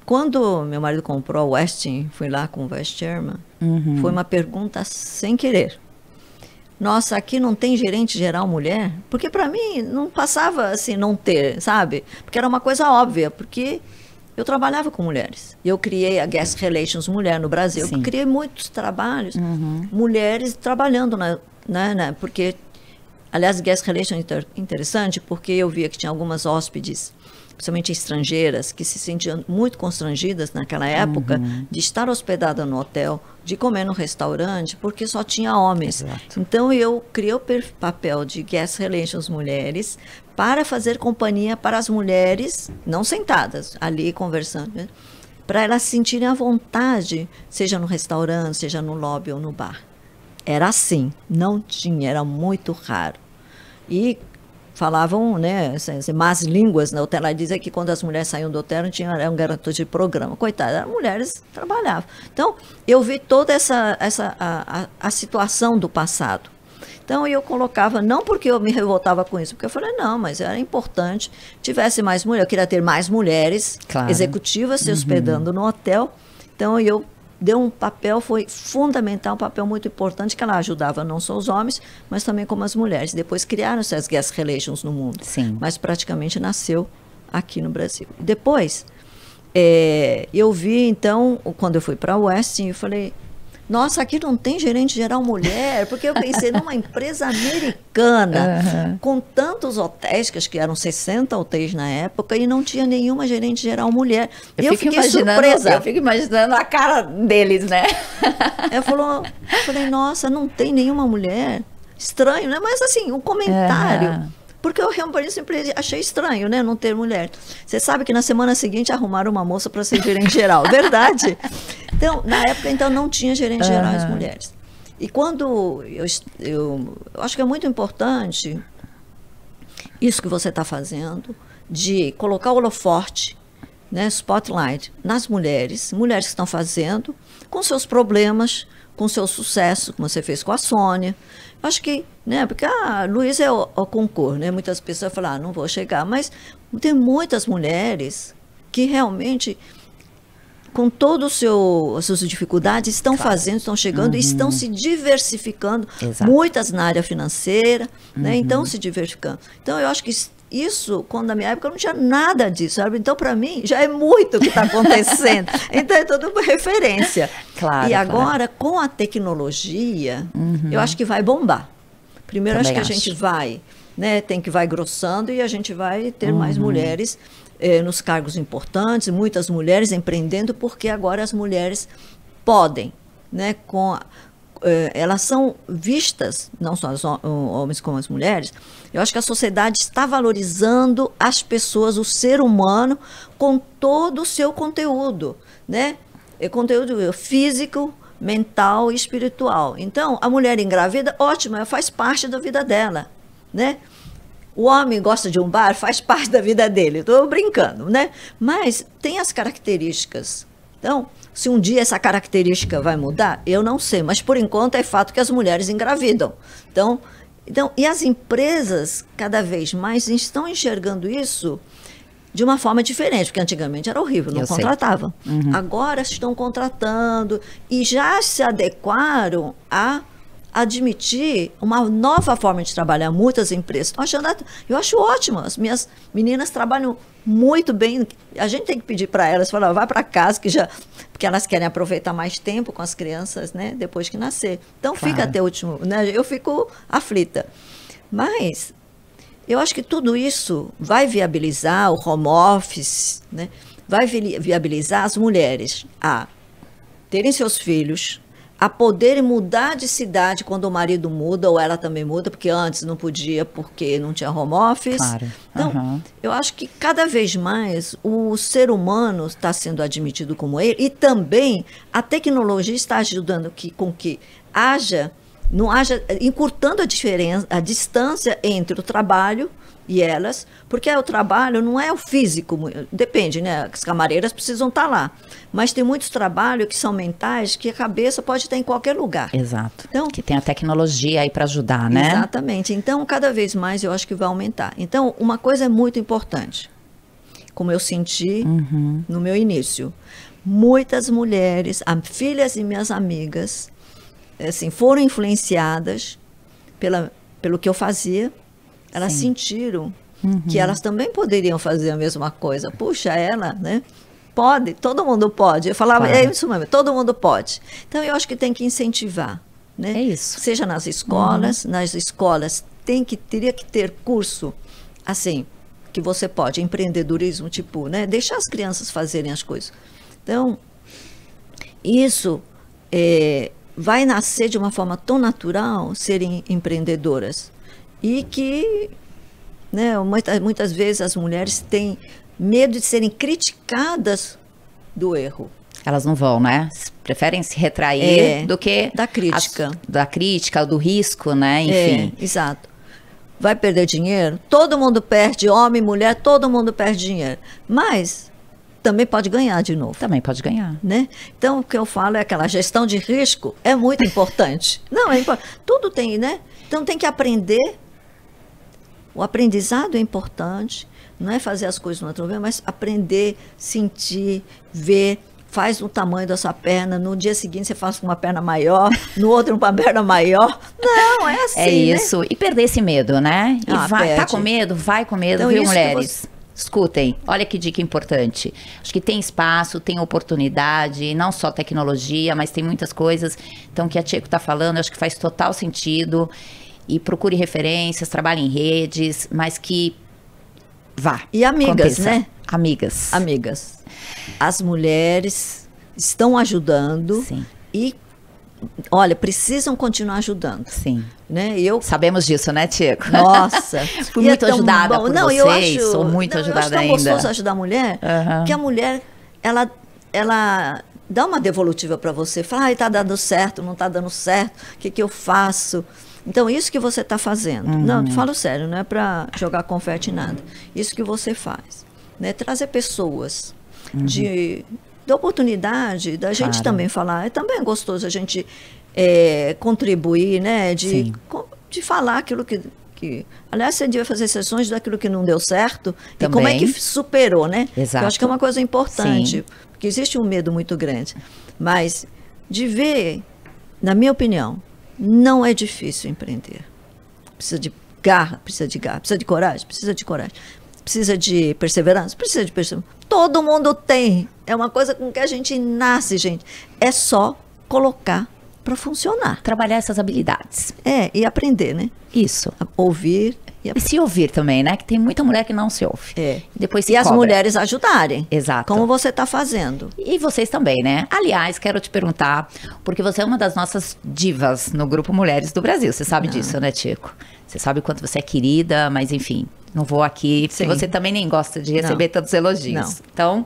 Speaker 2: quando meu marido comprou a Westin, fui lá com o Vice Chairman, foi uma pergunta sem querer. Nossa, aqui não tem gerente geral mulher? Porque para mim não passava assim, não ter, sabe? Porque era uma coisa óbvia, porque eu trabalhava com mulheres. Eu criei a Guest Relations Mulher no Brasil.
Speaker 1: Sim.
Speaker 2: Eu criei muitos trabalhos, mulheres trabalhando, porque, aliás, Guest Relations é interessante, porque eu via que tinha algumas hóspedes, principalmente estrangeiras, que se sentiam muito constrangidas naquela época de estar hospedada no hotel, de comer no restaurante, porque só tinha homens.
Speaker 1: Exato.
Speaker 2: Então eu criei o papel de Guest Relations Mulheres para fazer companhia para as mulheres, não sentadas, ali conversando, né? Para elas se sentirem à vontade, seja no restaurante, seja no lobby ou no bar. Era assim, não tinha, era muito raro. E falavam, né, más línguas na hotelaria, dizia que quando as mulheres saíam do hotel eram garotas de programa. Coitadas, eram mulheres que trabalhavam. Então, eu vi toda a situação do passado. Então, eu colocava, não porque eu me revoltava com isso, porque eu falei, não, mas era importante que tivesse mais mulheres. Eu queria ter mais mulheres executivas se hospedando no hotel. Então, eu deu um papel, foi fundamental, um papel muito importante, que ela ajudava não só os homens, mas também como as mulheres. Depois criaram-se as Guest Relations no mundo,
Speaker 1: Sim.
Speaker 2: mas praticamente nasceu aqui no Brasil. Depois, eu vi, então, quando eu fui para a Westin, eu falei, nossa, aqui não tem gerente geral mulher, porque eu pensei numa empresa americana, com tantos hotéis, que acho que eram 60 hotéis na época, e não tinha nenhuma gerente geral mulher. E eu fiquei surpresa.
Speaker 1: Eu fico imaginando a cara deles, né?
Speaker 2: Eu falei, nossa, não tem nenhuma mulher. Estranho, né? Mas assim, um comentário. Porque eu realmente sempre achei estranho, né? Não ter mulher. Você sabe que na semana seguinte arrumaram uma moça para ser gerente geral. Verdade. Então, na época, então, não tinha gerente geral as mulheres. E quando eu acho que é muito importante isso que você está fazendo, de colocar o holofote, né, spotlight, nas mulheres que estão fazendo, com seus problemas, com seu sucesso, como você fez com a Sônia. Acho que, né, porque a Luísa é o concurso, né? Muitas pessoas falam, não vou chegar, mas tem muitas mulheres que realmente, com todas as suas dificuldades, estão fazendo, estão chegando e estão se diversificando.
Speaker 1: Exato.
Speaker 2: Muitas na área financeira, né? Então se diversificando. Então eu acho que isso, quando na minha época não tinha nada disso, sabe? Então para mim já é muito o que está acontecendo. Então é tudo referência.
Speaker 1: Claro,
Speaker 2: e agora com a tecnologia, eu acho que vai bombar. Primeiro
Speaker 1: Também
Speaker 2: acho que a gente vai, né? Vai grossando e a gente vai ter mais mulheres nos cargos importantes, muitas mulheres empreendendo, porque agora as mulheres podem, né? Elas são vistas, não só os homens como as mulheres. Eu acho que a sociedade está valorizando as pessoas, o ser humano, com todo o seu conteúdo, né? Conteúdo físico, mental e espiritual. Então, a mulher engravida, ótimo, faz parte da vida dela, né? O homem gosta de um bar, faz parte da vida dele. Estou brincando, né? Mas tem as características. Então, se um dia essa característica vai mudar, eu não sei. Mas, por enquanto, é fato que as mulheres engravidam. Então, e as empresas, cada vez mais, estão enxergando isso de uma forma diferente, porque antigamente era horrível, não contratavam. Agora estão contratando e já se adequaram a admitir uma nova forma de trabalhar. Muitas empresas estão achando, eu acho ótimo, as minhas meninas trabalham muito bem. A gente tem que pedir para elas, falar, vai para casa, porque elas querem aproveitar mais tempo com as crianças, né, depois que nascer. Então fica até o último, né, eu fico aflita. Mas eu acho que tudo isso vai viabilizar o home office, né, vai viabilizar as mulheres a terem seus filhos, a poderem mudar de cidade quando o marido muda, ou ela também muda, porque antes não podia, porque não tinha home office.
Speaker 1: Claro.
Speaker 2: Então, eu acho que cada vez mais o ser humano está sendo admitido como ele, e também a tecnologia está ajudando com que não haja, encurtando a distância entre o trabalho e elas, porque o trabalho não é o físico, depende, né? As camareiras precisam estar lá, mas tem muitos trabalhos que são mentais, que a cabeça pode estar em qualquer lugar.
Speaker 1: Exato.
Speaker 2: Então,
Speaker 1: que tem a tecnologia aí para ajudar, né?
Speaker 2: Exatamente. Então, cada vez mais eu acho que vai aumentar. Então, uma coisa é muito importante, como eu senti no meu início. Muitas mulheres, filhas e minhas amigas, assim, foram influenciadas pelo que eu fazia. Elas sentiram que elas também poderiam fazer a mesma coisa. Puxa, ela, né? Pode, todo mundo pode. Eu falava, é isso mesmo, todo mundo pode. Então, eu acho que tem que incentivar, né?
Speaker 1: É isso.
Speaker 2: Seja nas escolas teria que ter curso, assim, que você pode, empreendedorismo, tipo, né? Deixar as crianças fazerem as coisas. Então, isso vai nascer de uma forma tão natural, serem empreendedoras. E que, né, muitas vezes as mulheres têm medo de serem criticadas do erro.
Speaker 1: Elas não vão, né? Preferem se retrair do que
Speaker 2: da crítica.
Speaker 1: Da crítica, do risco, né? Enfim.
Speaker 2: Exato. Vai perder dinheiro? Todo mundo perde, homem, mulher, todo mundo perde dinheiro. Mas também pode ganhar de novo.
Speaker 1: Também pode ganhar.
Speaker 2: Né? Então, o que eu falo é aquela gestão de risco é muito importante. Não, é importante. Tudo tem, né? Então, tem que aprender. O aprendizado é importante, não é fazer as coisas no outro vez, mas aprender, sentir, ver, faz o tamanho da sua perna, no dia seguinte você faz com uma perna maior, no outro uma perna maior. Não, é assim,
Speaker 1: é isso.
Speaker 2: Né?
Speaker 1: E perder esse medo, né? E tá com medo? Vai com medo, então, viu, mulheres? Escutem, olha que dica importante. Acho que tem espaço, tem oportunidade, não só tecnologia, mas tem muitas coisas. Então, o que a Tcheco está falando, acho que faz total sentido. E procure referências, trabalhe em redes, mas que vá.
Speaker 2: E amigas,
Speaker 1: aconteça.
Speaker 2: né?
Speaker 1: Amigas.
Speaker 2: Amigas. As mulheres estão ajudando.
Speaker 1: Sim.
Speaker 2: E, olha, precisam continuar ajudando.
Speaker 1: Sim.
Speaker 2: Né? Eu
Speaker 1: sabemos disso, né, Tcheco?
Speaker 2: Nossa.
Speaker 1: Fui muito ajudada por
Speaker 2: não,
Speaker 1: vocês,
Speaker 2: eu acho,
Speaker 1: sou muito ajudada
Speaker 2: eu acho tão
Speaker 1: ainda.
Speaker 2: gostoso ajudar a mulher, que a mulher, ela dá uma devolutiva para você, fala, ai, tá dando certo, não tá dando certo, o que que eu faço? Então, isso que você está fazendo, não, falo sério, não é para jogar confete em nada, isso que você faz, né? Trazer pessoas de oportunidade, da gente também falar, também é gostoso a gente contribuir, né? De falar aquilo que... Aliás, você devia fazer sessões daquilo que não deu certo também. E como é que superou, né?
Speaker 1: Exato.
Speaker 2: Eu acho que é uma coisa importante,
Speaker 1: Sim.
Speaker 2: porque existe um medo muito grande. Mas de ver, na minha opinião, não é difícil empreender. Precisa de garra, precisa de coragem, precisa de perseverança, precisa de perseverança. Todo mundo tem. É uma coisa com que a gente nasce, gente. É só colocar para funcionar.
Speaker 1: Trabalhar essas habilidades.
Speaker 2: E aprender, né?
Speaker 1: Isso.
Speaker 2: Ouvir.
Speaker 1: E se ouvir também, né? Que tem muita mulher que não se ouve. Depois se
Speaker 2: e
Speaker 1: cobra.
Speaker 2: As mulheres ajudarem.
Speaker 1: Exato.
Speaker 2: Como você está fazendo.
Speaker 1: E vocês também, né? Aliás, quero te perguntar, porque você é uma das nossas divas no Grupo Mulheres do Brasil. Você sabe disso, né, Tcheco? Você sabe o quanto você é querida, mas enfim, não vou aqui, porque você também nem gosta de receber tantos elogios.
Speaker 2: Não.
Speaker 1: Então,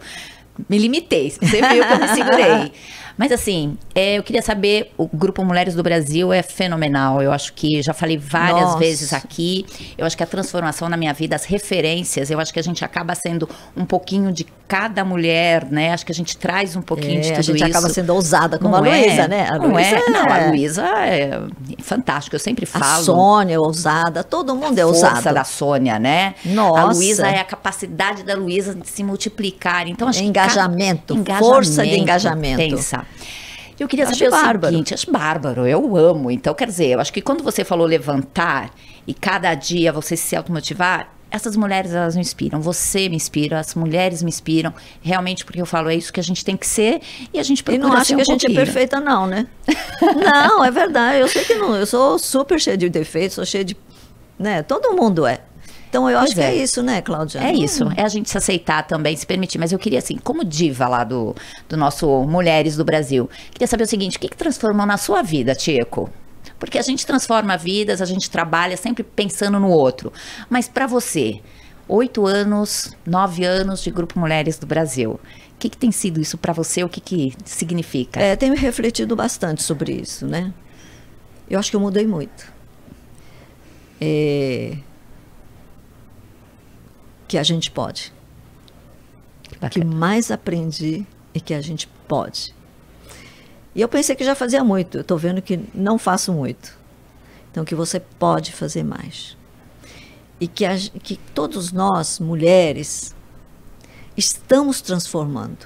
Speaker 1: me limitei. Você viu que eu me segurei. Mas assim, eu queria saber, o Grupo Mulheres do Brasil é fenomenal. Eu acho que, já falei várias vezes aqui, eu acho que a transformação na minha vida, as referências, eu acho que a gente acaba sendo um pouquinho de cada mulher, né? Acho que a gente traz um pouquinho de tudo isso.
Speaker 2: A gente acaba sendo ousada, como
Speaker 1: não
Speaker 2: a Luísa, né? A Luísa
Speaker 1: a Luísa é fantástica, eu sempre falo.
Speaker 2: A Sônia é ousada, todo mundo é ousado. A
Speaker 1: força da Sônia, né?
Speaker 2: Nossa.
Speaker 1: A Luísa é a capacidade da Luísa de se multiplicar. Então, acho
Speaker 2: engajamento, força de engajamento.
Speaker 1: Pensa. Eu queria saber o seguinte, acho bárbaro, eu amo. Então, quer dizer, eu acho que quando você falou levantar e cada dia você se automotivar, essas mulheres, elas me inspiram. Você me inspira, as mulheres me inspiram. Realmente, porque eu falo, é isso que a gente tem que ser e a gente procura ser um pouquinho.
Speaker 2: E não acho que a gente é perfeita, não, né? Não, é verdade. Eu sei que não. Eu sou super cheia de defeitos, sou cheia de... né? Todo mundo é. Então, eu acho que é isso, né, Cláudia?
Speaker 1: É isso, é a gente se aceitar também, se permitir. Mas eu queria, assim, como diva lá do nosso Mulheres do Brasil, queria saber o seguinte, o que transformou na sua vida, Tcheco? Porque a gente transforma vidas, a gente trabalha sempre pensando no outro. Mas para você, 8 anos, 9 anos de Grupo Mulheres do Brasil, o que tem sido isso para você? O que significa?
Speaker 2: Tenho refletido bastante sobre isso, né? Eu acho que eu mudei muito. Que a gente pode. O que mais aprendi é que a gente pode. E eu pensei que já fazia muito. Eu estou vendo que não faço muito. Então, que você pode fazer mais. E que todos nós, mulheres, estamos transformando.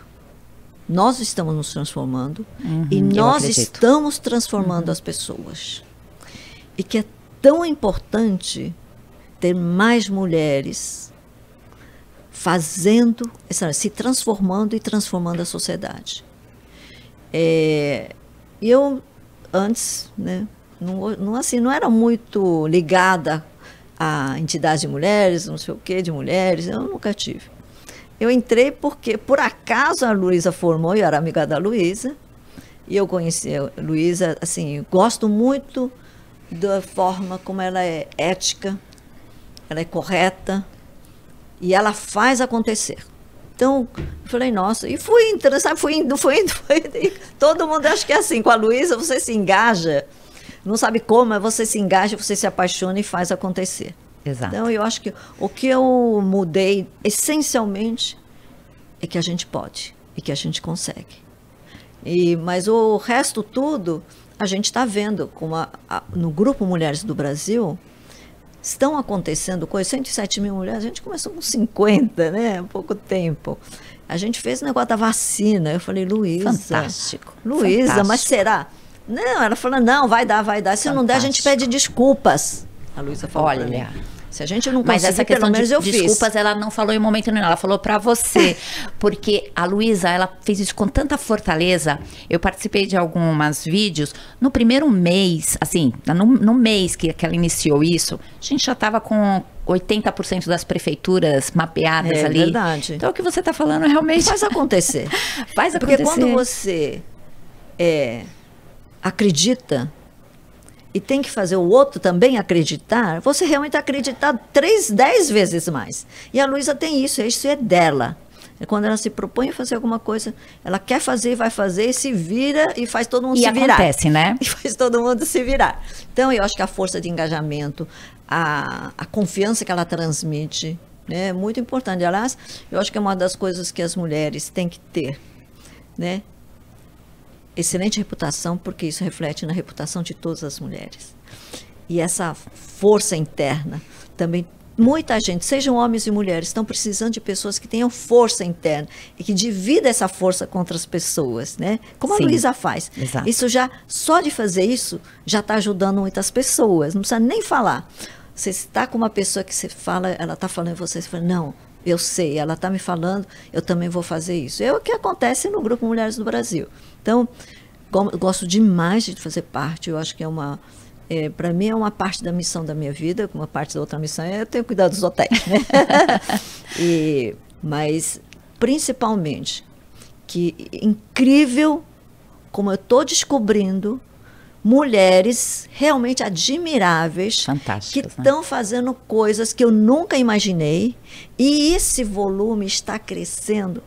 Speaker 2: Nós estamos nos transformando. E nós estamos transformando as pessoas. E que é tão importante ter mais mulheres fazendo, se transformando e transformando a sociedade. Eu, antes, né, não era muito ligada à entidade de mulheres, não sei o que, de mulheres, eu nunca tive. Eu entrei porque, por acaso, a Luísa formou, eu era amiga da Luísa, e eu conheci a Luísa, assim, gosto muito da forma como ela é ética, ela é correta, e ela faz acontecer. Então, eu falei, nossa, e fui entrando, sabe, fui indo. Todo mundo acha que é assim, com a Luísa você se engaja, não sabe como, mas você se engaja, você se apaixona e faz acontecer.
Speaker 1: Exato.
Speaker 2: Então, eu acho que o que eu mudei, essencialmente, é que a gente pode e que a gente consegue. Mas o resto tudo, a gente está vendo, como no Grupo Mulheres do Brasil, estão acontecendo coisas, 107 mil mulheres, a gente começou com 50, né? Há pouco tempo. A gente fez o negócio da vacina. Eu falei, Luísa.
Speaker 1: Fantástico.
Speaker 2: Luísa, mas será? Não, ela falou, não, vai dar. Se não der, a gente pede desculpas. A Luísa falou.
Speaker 1: Olha.
Speaker 2: Se a gente não
Speaker 1: Mas
Speaker 2: conseguir,
Speaker 1: essa questão
Speaker 2: pelo menos eu fiz.
Speaker 1: desculpas, ela não falou em momento nenhum, ela falou pra você. Porque a Luísa, ela fez isso com tanta fortaleza. Eu participei de alguns vídeos. No primeiro mês, assim, no mês que ela iniciou isso, a gente já tava com 80% das prefeituras mapeadas ali.
Speaker 2: É verdade.
Speaker 1: Então, o que você tá falando realmente...
Speaker 2: Faz acontecer.
Speaker 1: Faz acontecer.
Speaker 2: Porque quando você acredita e tem que fazer o outro também acreditar, você realmente acreditar 10 vezes mais. E a Luísa tem isso é dela. É quando ela se propõe a fazer alguma coisa, ela quer fazer, vai fazer, e se vira e faz todo mundo se virar.
Speaker 1: E acontece, né?
Speaker 2: E faz todo mundo se virar. Então, eu acho que a força de engajamento, a confiança que ela transmite, né, é muito importante. Aliás, eu acho que é uma das coisas que as mulheres têm que ter, né? Excelente reputação, porque isso reflete na reputação de todas as mulheres. E essa força interna também, muita gente, sejam homens e mulheres, estão precisando de pessoas que tenham força interna e que dividam essa força com outras pessoas, né? Como a Luísa faz.
Speaker 1: Exato.
Speaker 2: Isso já, só de fazer isso, já está ajudando muitas pessoas, não precisa nem falar. Você está com uma pessoa que você fala, ela está falando em você fala, não, eu sei, ela está me falando, eu também vou fazer isso. É o que acontece no Grupo Mulheres do Brasil. Então, gosto demais de fazer parte, eu acho que para mim é uma parte da missão da minha vida, uma parte da outra missão é eu tenho que cuidar dos hotéis, né? Mas, principalmente, que incrível como eu estou descobrindo mulheres realmente admiráveis, que estão fazendo coisas que eu nunca imaginei, e esse volume está crescendo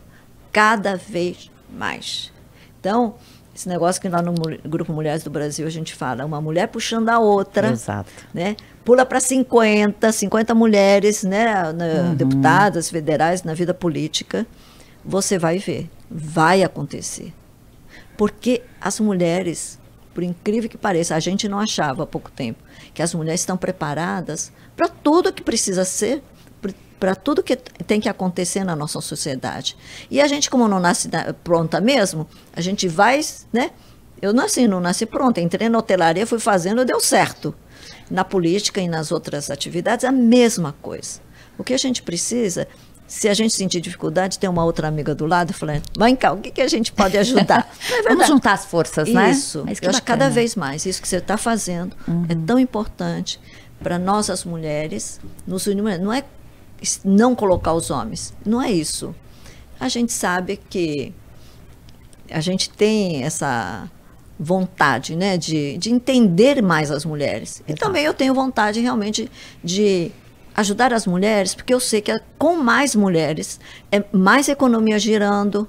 Speaker 2: cada vez mais. Então, esse negócio que lá no Grupo Mulheres do Brasil a gente fala, uma mulher puxando a outra,
Speaker 1: exato,
Speaker 2: né? Pula para 50 mulheres, né? Deputadas federais na vida política, você vai ver, vai acontecer. Porque as mulheres, por incrível que pareça, a gente não achava há pouco tempo que as mulheres estão preparadas para tudo que precisa ser, para tudo que tem que acontecer na nossa sociedade. E a gente, como não nasce pronta mesmo, a gente vai, né? Eu não nasci pronta, entrei na hotelaria, fui fazendo, deu certo. Na política e nas outras atividades, a mesma coisa. O que a gente precisa, se a gente sentir dificuldade, ter uma outra amiga do lado, falando, vem cá, o que a gente pode ajudar?
Speaker 1: Vamos juntar as forças, né?
Speaker 2: Isso, eu acho que cada vez mais, isso que você está fazendo é tão importante para nós, as mulheres, nos unirmos. Não é não colocar os homens, não é isso. A gente sabe que a gente tem essa vontade, né, de entender mais as mulheres. E também eu tenho vontade realmente de ajudar as mulheres, porque eu sei que com mais mulheres, é mais economia girando,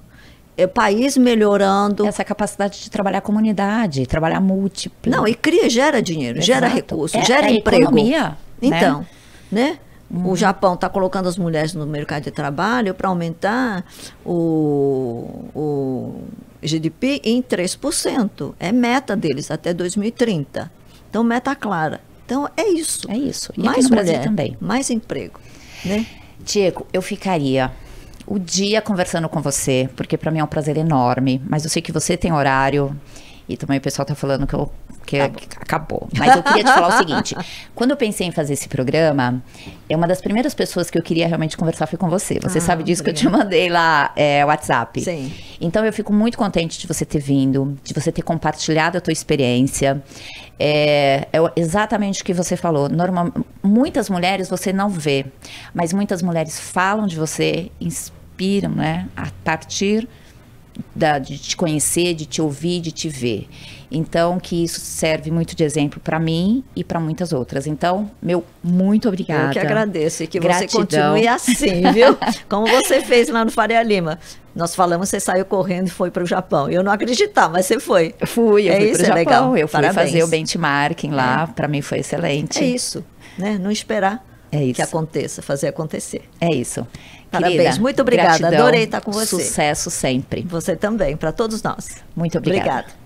Speaker 2: é o país melhorando.
Speaker 1: Essa capacidade de trabalhar a comunidade, trabalhar múltiplo.
Speaker 2: Não, e gera dinheiro,
Speaker 1: exato,
Speaker 2: gera recurso, gera emprego.
Speaker 1: Economia,
Speaker 2: então, né? O Japão está colocando as mulheres no mercado de trabalho para aumentar o GDP em 3%. É meta deles até 2030. Então, meta clara. Então, é isso.
Speaker 1: É isso. E
Speaker 2: mais
Speaker 1: aqui no
Speaker 2: mulher,
Speaker 1: Brasil também.
Speaker 2: Mais emprego. Né?
Speaker 1: Diego, eu ficaria o dia conversando com você, porque para mim é um prazer enorme. Mas eu sei que você tem horário. E também o pessoal está falando que acabou. Mas eu queria te falar o seguinte. Quando eu pensei em fazer esse programa, uma das primeiras pessoas que eu queria realmente conversar foi com você. Você sabe disso, obrigada. Que eu te mandei lá o WhatsApp.
Speaker 2: Sim.
Speaker 1: Então, eu fico muito contente de você ter vindo, de você ter compartilhado a tua experiência. É exatamente o que você falou. Muitas mulheres você não vê, mas muitas mulheres falam de você, inspiram, né? A partir de te conhecer, de te ouvir, de te ver. Então, que isso serve muito de exemplo para mim e para muitas outras. Então, muito obrigada.
Speaker 2: Eu que agradeço e que você continue assim, viu? Como você fez lá no Faria Lima. Nós falamos, você saiu correndo e foi para o Japão. Eu não acreditava, mas você foi.
Speaker 1: Eu fui para o Japão.
Speaker 2: Legal.
Speaker 1: Eu fui fazer o benchmarking lá. Para mim foi excelente.
Speaker 2: É isso, né? Não esperar que aconteça, fazer acontecer.
Speaker 1: É isso.
Speaker 2: Parabéns,
Speaker 1: querida,
Speaker 2: muito obrigada.
Speaker 1: Gratidão,
Speaker 2: adorei estar com você.
Speaker 1: Sucesso sempre.
Speaker 2: Você também, para todos nós.
Speaker 1: Muito obrigada.
Speaker 2: Obrigada.